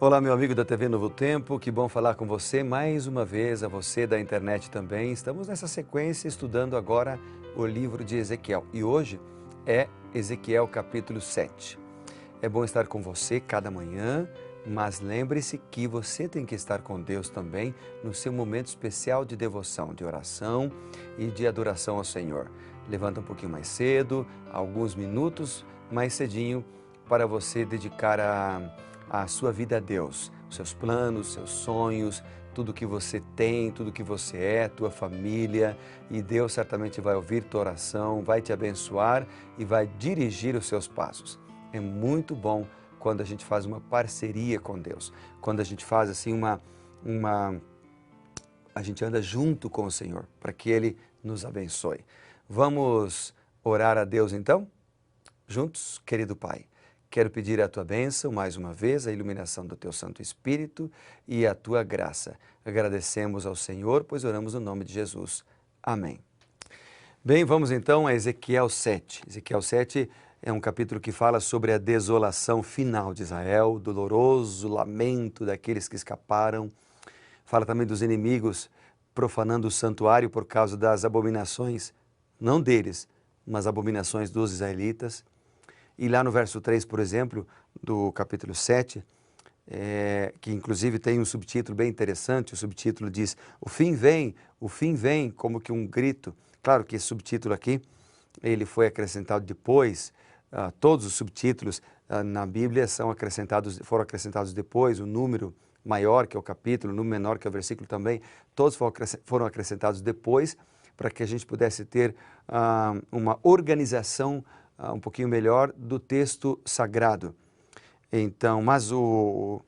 Olá, meu amigo da TV Novo Tempo, que bom falar com você mais uma vez, a você da internet também. Estamos nessa sequência estudando agora o livro de Ezequiel e hoje é Ezequiel capítulo 7. É bom estar com você cada manhã, mas lembre-se que você tem que estar com Deus também no seu momento especial de devoção, de oração e de adoração ao Senhor. Levanta um pouquinho mais cedo, alguns minutos mais cedinho, para você dedicar a sua vida a Deus, os seus planos, seus sonhos, tudo que você tem, tudo que você é, tua família, e Deus certamente vai ouvir tua oração, vai te abençoar e vai dirigir os seus passos. É muito bom quando a gente faz uma parceria com Deus, quando a gente faz assim a gente anda junto com o Senhor, para que Ele nos abençoe. Vamos orar a Deus então? Juntos, querido Pai, quero pedir a Tua bênção mais uma vez, a iluminação do Teu Santo Espírito e a Tua graça. Agradecemos ao Senhor, pois oramos no nome de Jesus. Amém. Bem, vamos então a Ezequiel 7. Ezequiel 7 é um capítulo que fala sobre a desolação final de Israel, o doloroso lamento daqueles que escaparam. Fala também dos inimigos profanando o santuário por causa das abominações, não deles, mas abominações dos israelitas. E lá no verso 3, por exemplo, do capítulo 7, que inclusive tem um subtítulo bem interessante, o subtítulo diz, o fim vem, como que um grito. Claro que esse subtítulo aqui, ele foi acrescentado depois, todos os subtítulos na Bíblia foram acrescentados depois, o número maior que é o capítulo, o número menor que é o versículo também, todos foram acrescentados depois, para que a gente pudesse ter uma organização um pouquinho melhor do texto sagrado. Então, mas o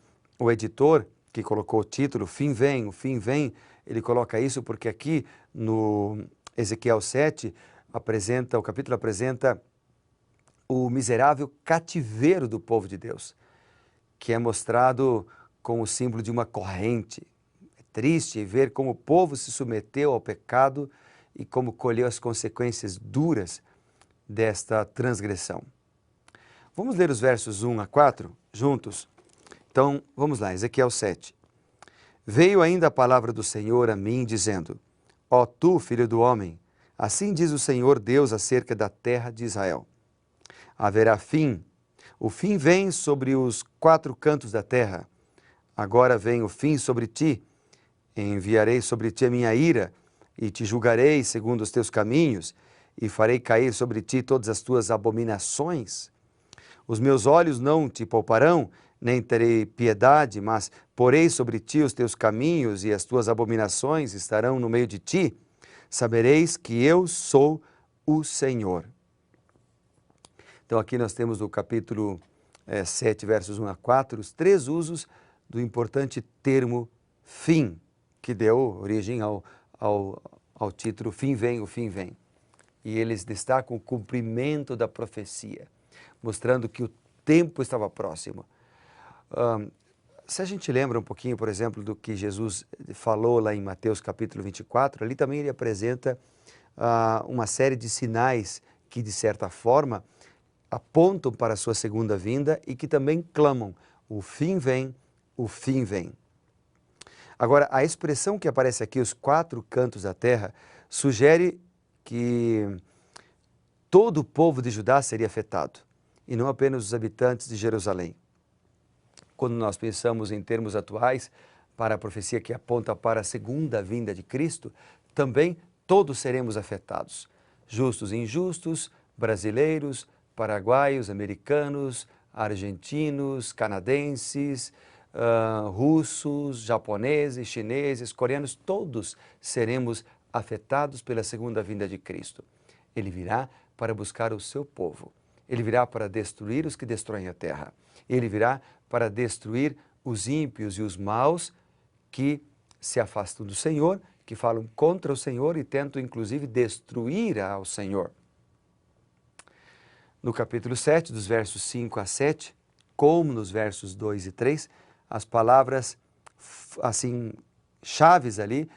editor que colocou o título, o fim vem, ele coloca isso porque aqui no Ezequiel 7, o capítulo apresenta o miserável cativeiro do povo de Deus, que é mostrado com o símbolo de uma corrente. É triste ver como o povo se submeteu ao pecado e como colheu as consequências duras desta transgressão. Vamos ler os versos 1 a 4 juntos? Então, vamos lá, Ezequiel 7. Veio ainda a palavra do Senhor a mim, dizendo, ó tu, filho do homem, assim diz o Senhor Deus acerca da terra de Israel. Haverá fim, o fim vem sobre os 4 cantos da terra. Agora vem o fim sobre ti, enviarei sobre ti a minha ira, e te julgarei segundo os teus caminhos, e farei cair sobre ti todas as tuas abominações. Os meus olhos não te pouparão, nem terei piedade, mas porei sobre ti os teus caminhos, e as tuas abominações estarão no meio de ti. Sabereis que eu sou o Senhor. Então aqui nós temos no capítulo 7, versos 1 a 4, os 3 usos do importante termo fim, que deu origem ao título Fim vem, o fim vem. E eles destacam o cumprimento da profecia, mostrando que o tempo estava próximo. Se a gente lembra um pouquinho, por exemplo, do que Jesus falou lá em Mateus capítulo 24, ali também ele apresenta uma série de sinais que, de certa forma, apontam para a sua segunda vinda e que também clamam, o fim vem, o fim vem. Agora, a expressão que aparece aqui, os 4 cantos da terra, sugere que todo o povo de Judá seria afetado, e não apenas os habitantes de Jerusalém. Quando nós pensamos em termos atuais, para a profecia que aponta para a segunda vinda de Cristo, também todos seremos afetados. Justos e injustos, brasileiros, paraguaios, americanos, argentinos, canadenses, russos, japoneses, chineses, coreanos, todos seremos afetados pela segunda vinda de Cristo. Ele virá para buscar o seu povo. Ele virá para destruir os que destroem a terra. Ele virá para destruir os ímpios e os maus que se afastam do Senhor, que falam contra o Senhor e tentam inclusive destruir ao Senhor. No capítulo 7, dos versos 5 a 7, como nos versos 2 e 3, as palavras assim chaves ali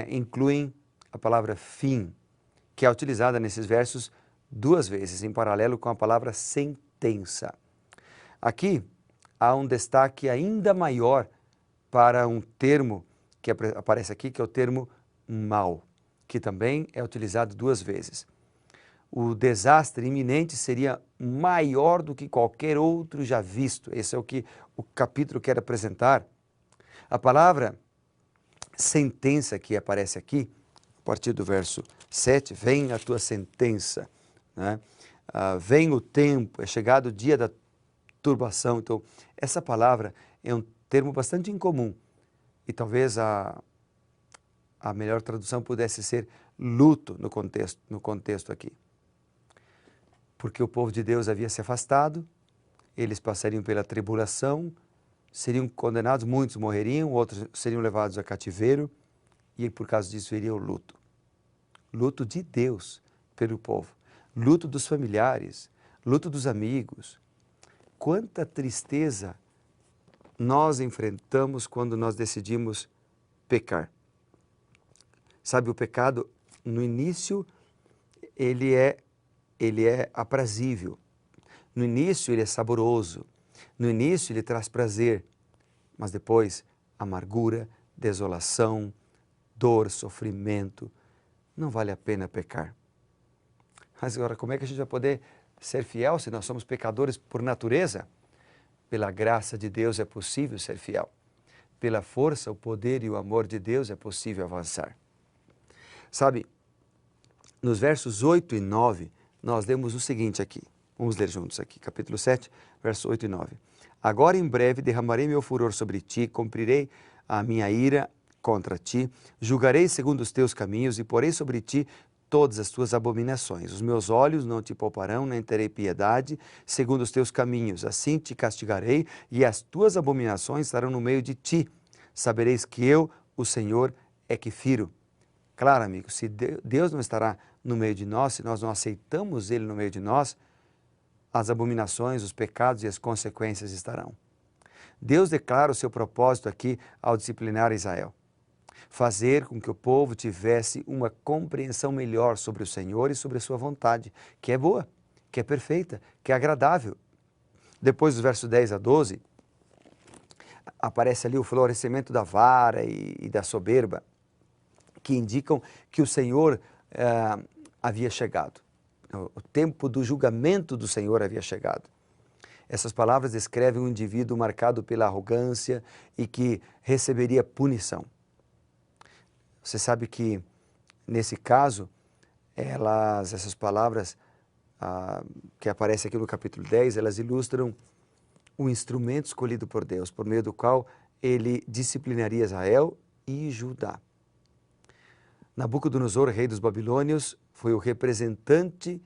incluem a palavra fim, que é utilizada nesses versos 2 vezes, em paralelo com a palavra sentença. Aqui, há um destaque ainda maior para um termo que aparece aqui, que é o termo mal, que também é utilizado 2 vezes. O desastre iminente seria maior do que qualquer outro já visto. Esse é o que o capítulo quer apresentar. A palavra sentença que aparece aqui, a partir do verso 7, vem a tua sentença, né? Vem o tempo, é chegado o dia da turbação. Então, essa palavra é um termo bastante incomum e talvez a melhor tradução pudesse ser luto no contexto aqui. Porque o povo de Deus havia se afastado, eles passariam pela tribulação, seriam condenados, muitos morreriam, outros seriam levados a cativeiro e por causa disso viria o luto. Luto de Deus pelo povo, luto dos familiares, luto dos amigos. Quanta tristeza nós enfrentamos quando nós decidimos pecar. Sabe, o pecado, no início, ele é aprazível. No início, ele é saboroso. No início, ele traz prazer. Mas depois, amargura, desolação, dor, sofrimento. Não vale a pena pecar. Mas agora, como é que a gente vai poder ser fiel se nós somos pecadores por natureza? Pela graça de Deus é possível ser fiel. Pela força, o poder e o amor de Deus é possível avançar. Sabe, nos versos 8 e 9, nós lemos o seguinte aqui. Vamos ler juntos aqui, capítulo 7, versos 8 e 9. Agora em breve derramarei meu furor sobre ti, cumprirei a minha ira contra ti, julgarei segundo os teus caminhos e porei sobre ti todas as tuas abominações. Os meus olhos não te pouparão, nem terei piedade, segundo os teus caminhos. Assim te castigarei e as tuas abominações estarão no meio de ti. Sabereis que eu, o Senhor, é que firo. Claro, amigo, se Deus não estará no meio de nós, se nós não aceitamos Ele no meio de nós, as abominações, os pecados e as consequências estarão. Deus declara o seu propósito aqui ao disciplinar Israel. Fazer com que o povo tivesse uma compreensão melhor sobre o Senhor e sobre a sua vontade, que é boa, que é perfeita, que é agradável. Depois dos versos 10 a 12, aparece ali o florescimento da vara e da soberba, que indicam que o Senhor havia chegado. O tempo do julgamento do Senhor havia chegado. Essas palavras descrevem um indivíduo marcado pela arrogância e que receberia punição. Você sabe que, nesse caso, essas palavras que aparecem aqui no capítulo 10, elas ilustram o instrumento escolhido por Deus, por meio do qual ele disciplinaria Israel e Judá. Nabucodonosor, rei dos babilônios, foi o representante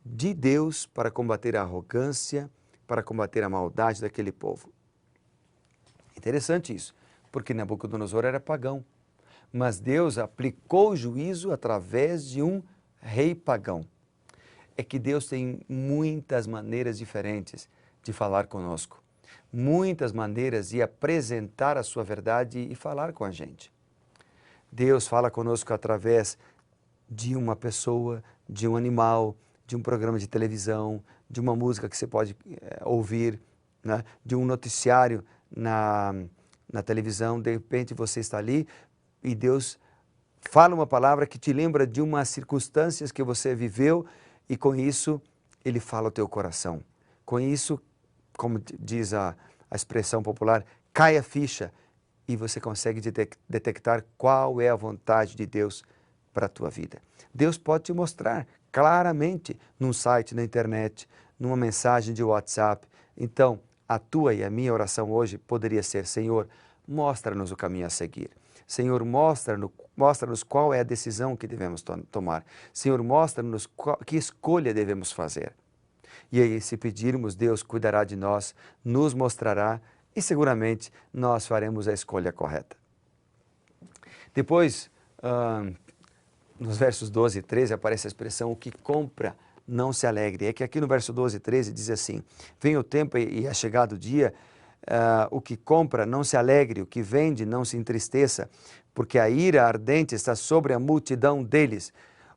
de Deus para combater a arrogância, para combater a maldade daquele povo. Interessante isso, porque Nabucodonosor era pagão, mas Deus aplicou o juízo através de um rei pagão. É que Deus tem muitas maneiras diferentes de falar conosco, muitas maneiras de apresentar a sua verdade e falar com a gente. Deus fala conosco através de uma pessoa, de um animal, de um programa de televisão, de uma música que você pode ouvir, né? De um noticiário na televisão. De repente você está ali e Deus fala uma palavra que te lembra de umas circunstâncias que você viveu e com isso Ele fala ao teu coração. Com isso, como diz a expressão popular, cai a ficha e você consegue detectar qual é a vontade de Deus para a tua vida. Deus pode te mostrar claramente num site na internet, numa mensagem de WhatsApp. Então, a tua e a minha oração hoje poderia ser: Senhor, mostra-nos o caminho a seguir. Senhor, mostra-nos qual é a decisão que devemos tomar. Senhor, mostra-nos que escolha devemos fazer. E aí, se pedirmos, Deus cuidará de nós, nos mostrará e seguramente nós faremos a escolha correta. Depois, nos versos 12 e 13 aparece a expressão: o que compra não se alegre. É que aqui no verso 12 e 13 diz assim: vem o tempo e é chegado o dia, o que compra não se alegre, o que vende não se entristeça, porque a ira ardente está sobre a multidão deles.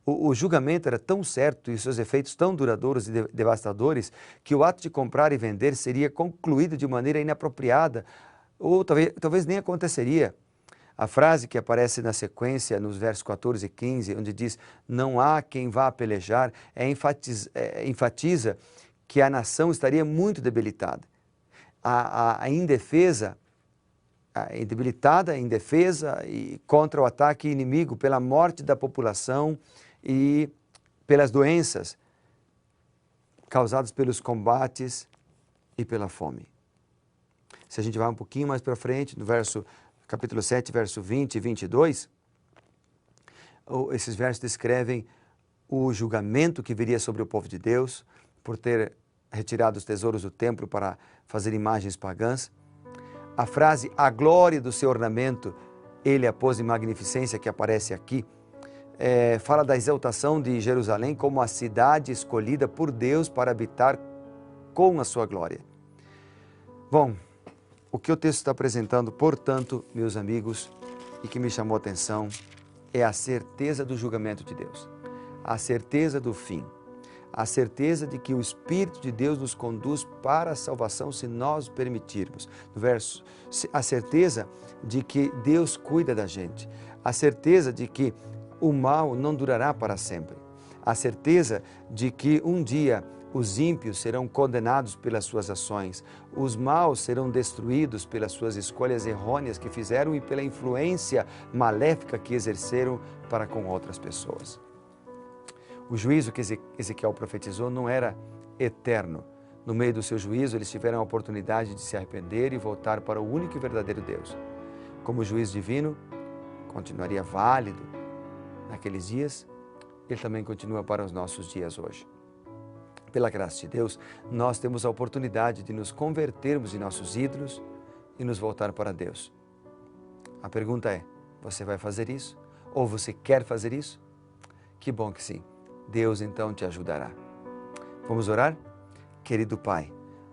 O julgamento era tão certo e seus efeitos tão duradouros e devastadores que o ato de comprar e vender seria concluído de maneira inapropriada ou talvez nem aconteceria. A frase que aparece na sequência, nos versos 14 e 15, onde diz, não há quem vá pelejar, enfatiza que a nação estaria muito debilitada. A indefesa, debilitada, indefesa e contra o ataque inimigo, pela morte da população e pelas doenças causadas pelos combates e pela fome. Se a gente vai um pouquinho mais para frente, no capítulo 7, verso 20 e 22, esses versos descrevem o julgamento que viria sobre o povo de Deus por ter retirado os tesouros do templo para fazer imagens pagãs. A frase, a glória do seu ornamento, ele a pôs em magnificência, que aparece aqui, fala da exaltação de Jerusalém como a cidade escolhida por Deus para habitar com a sua glória. Bom, o que o texto está apresentando, portanto, meus amigos, e que me chamou a atenção, é a certeza do julgamento de Deus, a certeza do fim, a certeza de que o Espírito de Deus nos conduz para a salvação se nós permitirmos. No verso, a certeza de que Deus cuida da gente, a certeza de que o mal não durará para sempre, a certeza de que um dia os ímpios serão condenados pelas suas ações, os maus serão destruídos pelas suas escolhas errôneas que fizeram e pela influência maléfica que exerceram para com outras pessoas. O juízo que Ezequiel profetizou não era eterno. No meio do seu juízo, eles tiveram a oportunidade de se arrepender e voltar para o único e verdadeiro Deus. Como juiz divino, continuaria válido naqueles dias, ele também continua para os nossos dias hoje. Pela graça de Deus, nós temos a oportunidade de nos convertermos em nossos ídolos e nos voltar para Deus. A pergunta é, você vai fazer isso? Ou você quer fazer isso? Que bom que sim. Deus então te ajudará. Vamos orar? Querido Pai,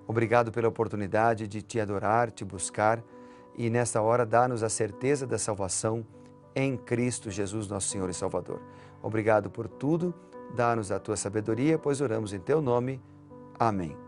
obrigado pela oportunidade de te adorar, te buscar e nesta hora dá-nos a certeza da salvação em Cristo Jesus, nosso Senhor e Salvador. Obrigado por tudo, dá-nos a tua sabedoria, pois oramos em teu nome. Amém.